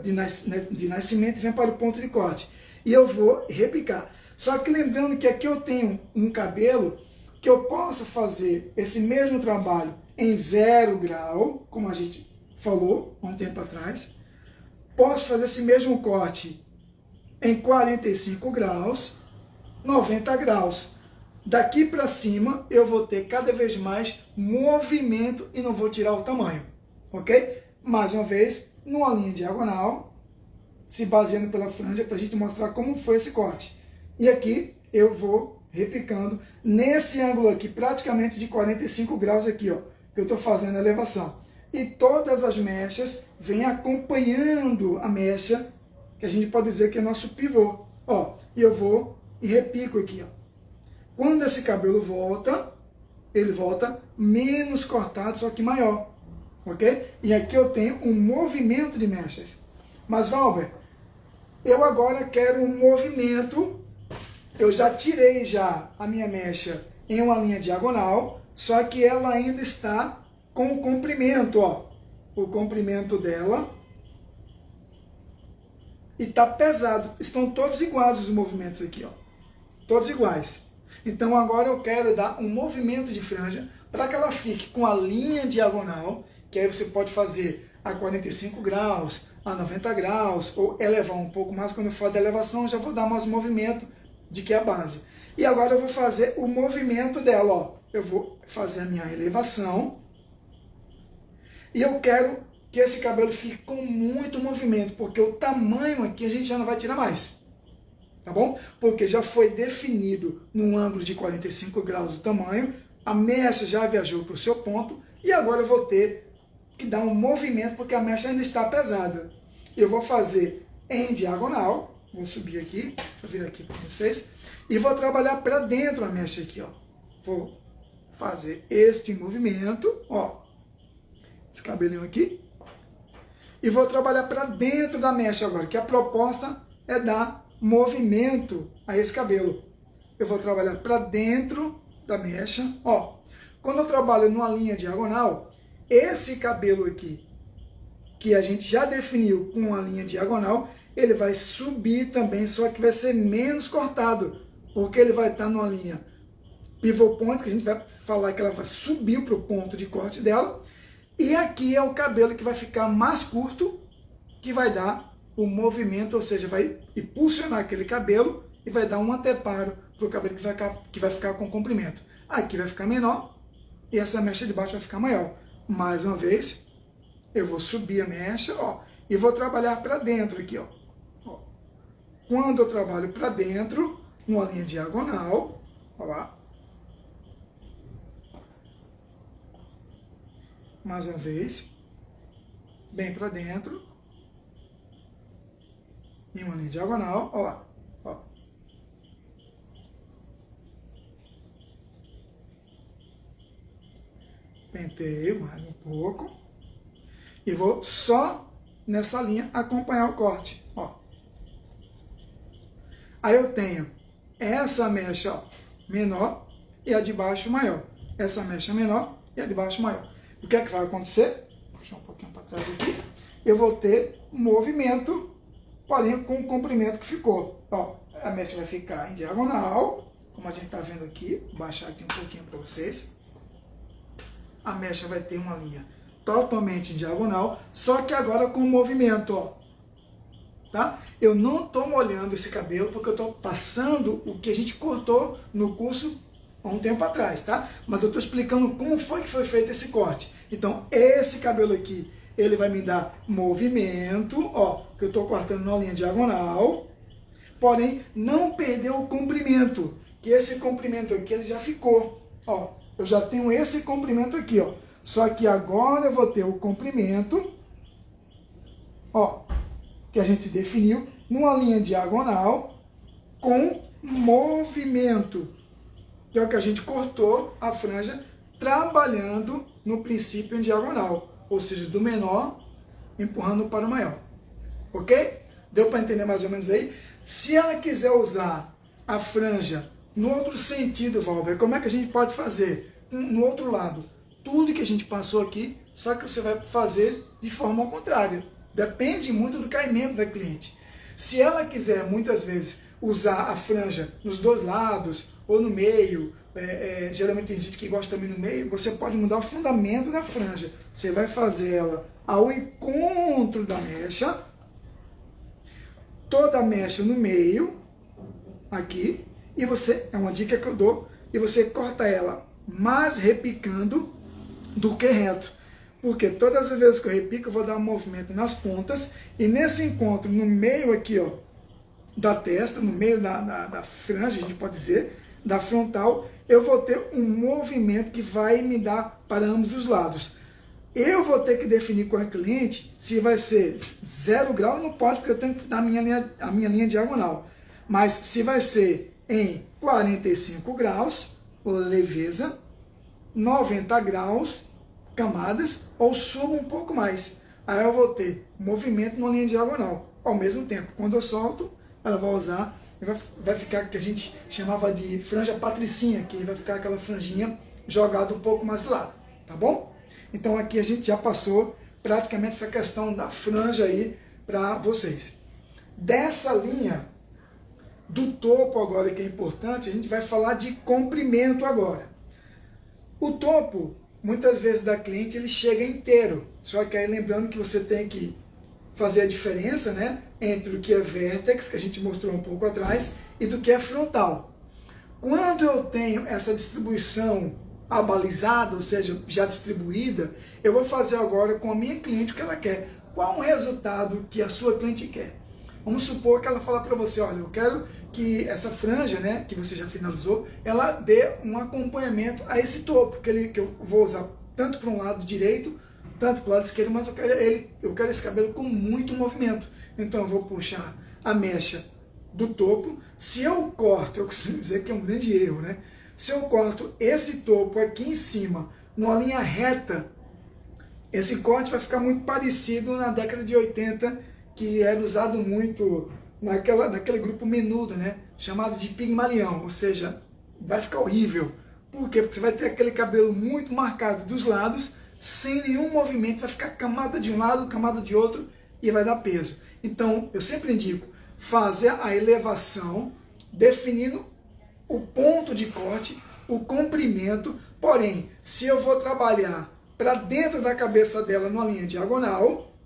A: de nascimento, vem para o ponto de corte. E eu vou repicar. Só que lembrando que aqui eu tenho um cabelo que eu posso fazer esse mesmo trabalho em 0 grau, como a gente falou há um tempo atrás. Posso fazer esse mesmo corte em 45 graus, 90 graus. Daqui para cima eu vou ter cada vez mais movimento e não vou tirar o tamanho, ok? Mais uma vez, numa linha diagonal, se baseando pela franja para a gente mostrar como foi esse corte. E aqui eu vou repicando nesse ângulo aqui, praticamente de 45 graus aqui, ó, que eu estou fazendo a elevação. E todas as mechas vêm acompanhando a mecha, que a gente pode dizer que é nosso pivô. Ó, e eu vou e repico aqui, ó. Quando esse cabelo volta, ele volta menos cortado, só que maior. Ok? E aqui eu tenho um movimento de mechas. Mas, Valber, eu agora quero um movimento. Eu já tirei a minha mecha em uma linha diagonal, só que ela ainda está com o comprimento, ó. O comprimento dela. E está pesado. Estão todos iguais os movimentos aqui, ó. Todos iguais. Então agora eu quero dar um movimento de franja para que ela fique com a linha diagonal, que aí você pode fazer a 45 graus, a 90 graus, ou elevar um pouco mais. Quando eu for da elevação, eu já vou dar mais movimento de que é a base. E agora eu vou fazer o movimento dela, ó. Eu vou fazer a minha elevação. E eu quero que esse cabelo fique com muito movimento, porque o tamanho aqui a gente já não vai tirar mais. Tá bom? Porque já foi definido num ângulo de 45 graus o tamanho, a mecha já viajou para o seu ponto, e agora eu vou ter que dar um movimento, porque a mecha ainda está pesada. Eu vou fazer em diagonal, vou subir aqui, vou vir aqui para vocês, e vou trabalhar para dentro a mecha aqui, ó. Vou fazer este movimento, ó, esse cabelinho aqui, e vou trabalhar para dentro da mecha agora, que a proposta é dar movimento a esse cabelo. Eu vou trabalhar para dentro da mecha, ó. Quando eu trabalho numa linha diagonal, esse cabelo aqui, que a gente já definiu com uma linha diagonal, ele vai subir também, só que vai ser menos cortado, porque ele vai estar numa linha pivot point, que a gente vai falar que ela vai subir para o ponto de corte dela, e aqui é o cabelo que vai ficar mais curto, que vai dar o movimento, ou seja, vai impulsionar aquele cabelo e vai dar um anteparo para o cabelo que vai ficar com comprimento. Aqui vai ficar menor e essa mecha de baixo vai ficar maior. Mais uma vez, eu vou subir a mecha, ó, e vou trabalhar para dentro aqui, ó. Quando eu trabalho para dentro, numa linha diagonal, ó lá. Mais uma vez, bem para dentro, em uma linha diagonal, ó lá, ó. Penteio mais um pouco e vou só nessa linha acompanhar o corte, ó. Aí eu tenho essa mecha, ó, menor e a de baixo maior. Essa mecha menor e a de baixo maior. O que é que vai acontecer? Vou puxar um pouquinho para trás aqui. Eu vou ter movimento, porém com o comprimento que ficou. Ó, a mecha vai ficar em diagonal, como a gente está vendo aqui. Vou baixar aqui um pouquinho para vocês. A mecha vai ter uma linha totalmente em diagonal, só que agora com movimento, ó. Tá? Eu não estou molhando esse cabelo porque eu estou passando o que a gente cortou no curso há um tempo atrás, tá? Mas eu estou explicando como foi que foi feito esse corte. Então, esse cabelo aqui, ele vai me dar movimento, ó, que eu estou cortando na linha diagonal, porém, não perdeu o comprimento, que esse comprimento aqui, ele já ficou, ó, eu já tenho esse comprimento aqui, ó, só que agora eu vou ter o comprimento, ó, que a gente definiu, numa linha diagonal, com movimento, que é o que a gente cortou a franja, trabalhando no princípio em diagonal, ou seja, do menor empurrando para o maior, ok? Deu para entender mais ou menos aí? Se ela quiser usar a franja no outro sentido, Valber, como é que a gente pode fazer? No outro lado, tudo que a gente passou aqui, só que você vai fazer de forma ao contrário. Depende muito do caimento da cliente. Se ela quiser, muitas vezes, usar a franja nos dois lados, ou no meio, geralmente tem gente que gosta também no meio, você pode mudar o fundamento da franja. Você vai fazer ela ao encontro da mecha, toda a mecha no meio, aqui, e você, é uma dica que eu dou, e você corta ela mais repicando do que reto. Porque todas as vezes que eu repico, eu vou dar um movimento nas pontas, e nesse encontro, no meio aqui, ó, da testa, no meio da franja, a gente pode dizer, da frontal, eu vou ter um movimento que vai me dar para ambos os lados. Eu vou ter que definir com a cliente se vai ser 0 grau, não pode, porque eu tenho que dar a minha linha diagonal. Mas se vai ser em 45 graus, leveza, 90 graus, camadas, ou subo um pouco mais. Aí eu vou ter movimento na linha diagonal. Ao mesmo tempo, quando eu solto, ela vai usar, vai ficar o que a gente chamava de franja patricinha, que vai ficar aquela franjinha jogada um pouco mais de lado, tá bom? Então aqui a gente já passou praticamente essa questão da franja aí para vocês. Dessa linha do topo agora, que é importante, a gente vai falar de comprimento agora. O topo, muitas vezes da cliente, ele chega inteiro, só que aí lembrando que você tem que fazer a diferença, né, entre o que é vértex, que a gente mostrou um pouco atrás, e do que é frontal. Quando eu tenho essa distribuição abalizada, ou seja, já distribuída, eu vou fazer agora com a minha cliente o que ela quer. Qual o resultado que a sua cliente quer? Vamos supor que ela fala para você, olha, eu quero que essa franja, né, que você já finalizou, ela dê um acompanhamento a esse topo, que eu vou usar tanto para um lado direito, tanto para o lado esquerdo, mas eu quero esse cabelo com muito movimento. Então eu vou puxar a mecha do topo. Se eu corto, eu costumo dizer que é um grande erro, né? Se eu corto esse topo aqui em cima, numa linha reta, esse corte vai ficar muito parecido na década de 80, que era usado muito naquele grupo menudo, né? Chamado de pigmalião, ou seja, vai ficar horrível. Por quê? Porque você vai ter aquele cabelo muito marcado dos lados, sem nenhum movimento, vai ficar camada de um lado, camada de outro, e vai dar peso. Então, eu sempre indico fazer a elevação, definindo o ponto de corte, o comprimento, porém, se eu vou trabalhar para dentro da cabeça dela numa linha diagonal,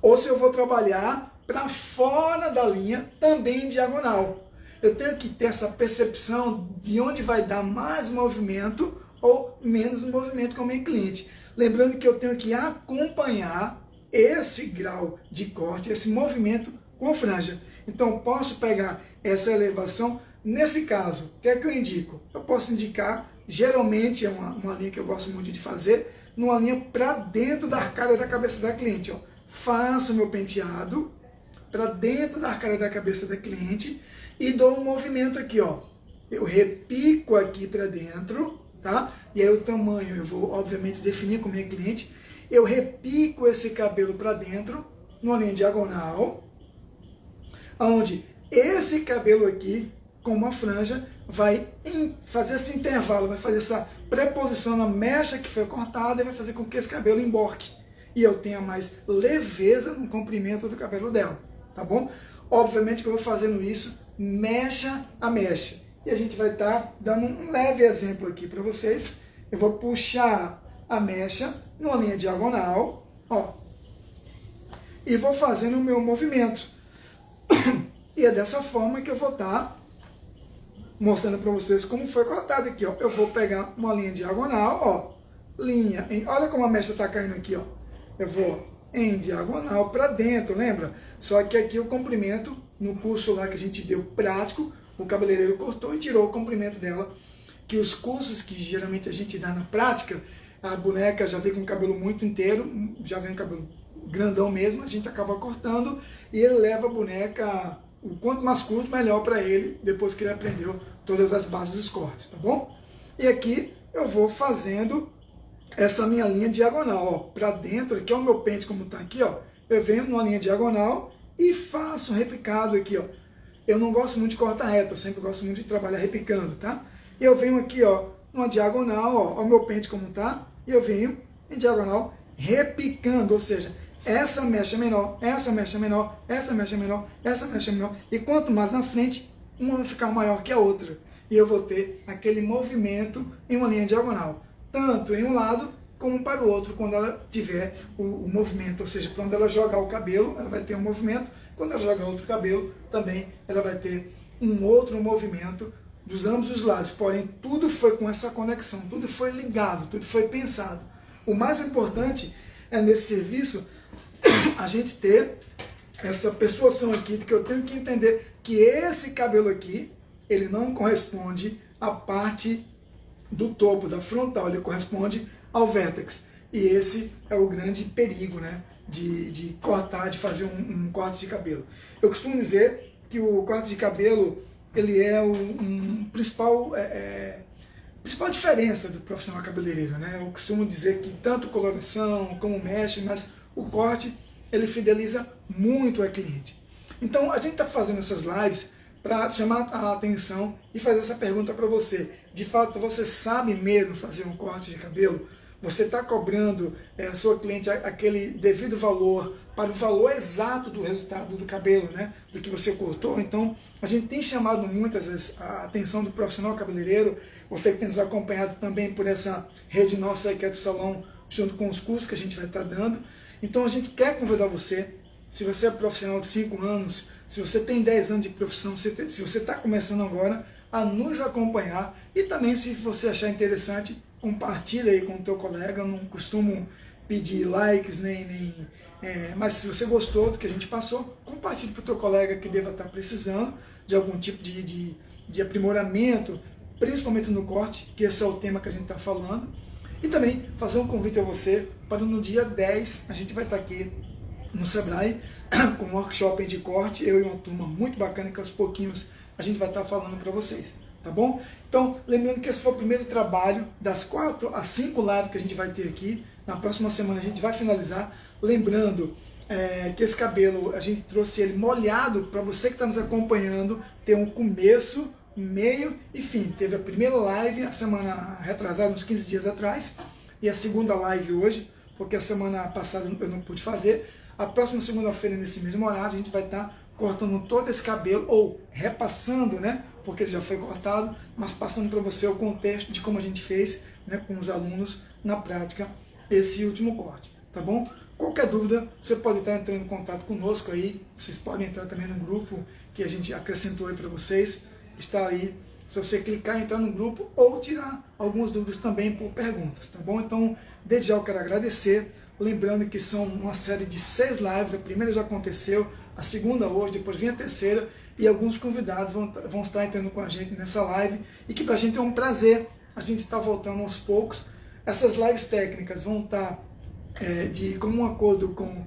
A: ou se eu vou trabalhar para fora da linha também em diagonal. Eu tenho que ter essa percepção de onde vai dar mais movimento ou menos movimento com o meu cliente. Lembrando que eu tenho que acompanhar esse grau de corte, esse movimento com a franja. Então, posso pegar essa elevação. Nesse caso, o que é que eu indico? Eu posso indicar, geralmente é uma linha que eu gosto muito de fazer, numa linha para dentro da arcada da cabeça da cliente. Ó. Faço o meu penteado para dentro da arcada da cabeça da cliente e dou um movimento aqui. Ó. Eu repico aqui para dentro, tá? E aí o tamanho eu vou, obviamente, definir com a minha cliente. Eu repico esse cabelo para dentro, numa linha diagonal, onde esse cabelo aqui, com uma franja, vai fazer esse intervalo, vai fazer essa preposição na mecha que foi cortada e vai fazer com que esse cabelo emborque. E eu tenha mais leveza no comprimento do cabelo dela, tá bom? Obviamente que eu vou fazendo isso mecha a mecha. E a gente vai estar dando um leve exemplo aqui para vocês. Eu vou puxar a mecha numa linha diagonal, ó, e vou fazendo o meu movimento. E é dessa forma que eu vou estar mostrando para vocês como foi cortado aqui, ó. Eu vou pegar uma linha diagonal, ó, olha como a mecha está caindo aqui, ó. Eu vou em diagonal para dentro, lembra? Só que aqui o comprimento, no curso lá que a gente deu prático, o cabeleireiro cortou e tirou o comprimento dela, que os cursos que geralmente a gente dá na prática, a boneca já vem com o cabelo muito inteiro, já vem com o cabelo grandão mesmo, a gente acaba cortando e ele leva a boneca, o quanto mais curto, melhor para ele, depois que ele aprendeu todas as bases dos cortes, tá bom? E aqui eu vou fazendo essa minha linha diagonal, ó, para dentro, aqui é o meu pente como tá aqui, ó, eu venho numa linha diagonal e faço um repicado aqui, ó. Eu não gosto muito de cortar reto, eu sempre gosto muito de trabalhar repicando, tá? E eu venho aqui, ó, numa diagonal, ó, o meu pente como tá, e eu venho em diagonal repicando, ou seja, essa mecha menor, essa mecha menor, essa mecha menor, essa mecha menor, e quanto mais na frente, uma vai ficar maior que a outra. E eu vou ter aquele movimento em uma linha diagonal, tanto em um lado como para o outro, quando ela tiver o movimento, ou seja, quando ela jogar o cabelo, ela vai ter um movimento, quando ela jogar outro cabelo, também ela vai ter um outro movimento dos ambos os lados, porém tudo foi com essa conexão, tudo foi ligado, tudo foi pensado. O mais importante é nesse serviço a gente ter essa persuasão aqui de que eu tenho que entender que esse cabelo aqui, ele não corresponde à parte do topo, da frontal, ele corresponde ao vértex. E esse é o grande perigo, né, de cortar, de fazer um corte de cabelo. Eu costumo dizer que o corte de cabelo, ele é principal diferença do profissional cabeleireiro, né? Eu costumo dizer que tanto coloração como mecha, mas o corte, ele fideliza muito a cliente. Então a gente está fazendo essas lives para chamar a atenção e fazer essa pergunta para você. De fato, você sabe mesmo fazer um corte de cabelo? Você está cobrando a sua cliente aquele devido valor para o valor exato do resultado do cabelo, né? Do que você cortou? Então, a gente tem chamado muitas vezes a atenção do profissional cabeleireiro, você que tem nos acompanhado também por essa rede nossa aí, que é do salão, junto com os cursos que a gente vai estar dando. Então, a gente quer convidar você, se você é profissional de 5 anos, se você tem 10 anos de profissão, se você está começando agora, a nos acompanhar. E também, se você achar interessante, compartilha aí com o teu colega. Eu não costumo pedir likes, mas se você gostou do que a gente passou, compartilhe para o teu colega que deva estar precisando de algum tipo de aprimoramento, principalmente no corte, que esse é o tema que a gente está falando. E também fazer um convite a você para no dia 10, a gente vai estar aqui no Sebrae, com um workshop de corte, eu e uma turma muito bacana, que aos pouquinhos a gente vai estar falando para vocês, tá bom? Então, lembrando que esse foi o primeiro trabalho das 4 a 5 lives que a gente vai ter aqui. Na próxima semana a gente vai finalizar. Lembrando que esse cabelo, a gente trouxe ele molhado para você que está nos acompanhando ter um começo, meio e fim. Teve a primeira live a semana retrasada, uns 15 dias atrás, e a segunda live hoje, porque a semana passada eu não pude fazer. A próxima segunda-feira, nesse mesmo horário, a gente vai estar cortando todo esse cabelo, ou repassando, né, porque ele já foi cortado, mas passando para você o contexto de como a gente fez, né, com os alunos na prática esse último corte, tá bom? Qualquer dúvida, você pode estar entrando em contato conosco aí, vocês podem entrar também no grupo que a gente acrescentou aí para vocês, está aí, se você clicar e entrar no grupo, ou tirar algumas dúvidas também por perguntas, tá bom? Então, desde já eu quero agradecer, lembrando que são uma série de 6 lives, a primeira já aconteceu, a segunda hoje, depois vem a terceira, e alguns convidados vão estar entrando com a gente nessa live, e que para a gente é um prazer, a gente está voltando aos poucos. Essas lives técnicas vão estar de comum acordo com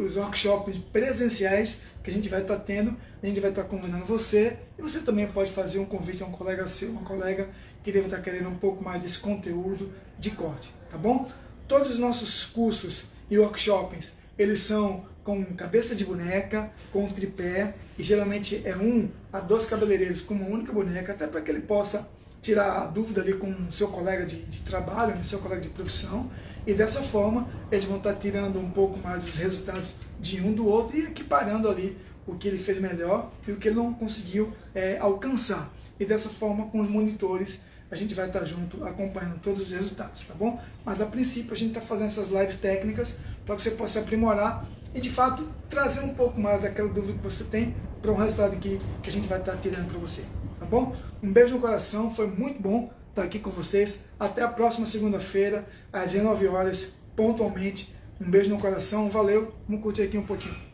A: os workshops presenciais que a gente vai estar tendo, a gente vai estar convidando você, e você também pode fazer um convite a um colega seu, uma colega que deve estar querendo um pouco mais desse conteúdo de corte, tá bom? Todos os nossos cursos e workshops, eles são com cabeça de boneca, com tripé, e geralmente é 1 a 2 cabeleireiros com uma única boneca, até para que ele possa tirar a dúvida ali com o seu colega de trabalho, né, seu colega de profissão, e dessa forma eles vão estar tirando um pouco mais os resultados de um do outro e equiparando ali o que ele fez melhor e o que ele não conseguiu alcançar. E dessa forma, com os monitores, a gente vai estar junto acompanhando todos os resultados, tá bom? Mas a princípio a gente está fazendo essas lives técnicas para que você possa aprimorar e de fato trazer um pouco mais daquela dúvida que você tem para um resultado aqui que a gente vai estar tirando para você, tá bom? bom? Um beijo no coração, foi muito bom estar aqui com vocês. Até a próxima segunda-feira, às 19 horas, pontualmente. Um beijo no coração, valeu, vamos curtir aqui um pouquinho.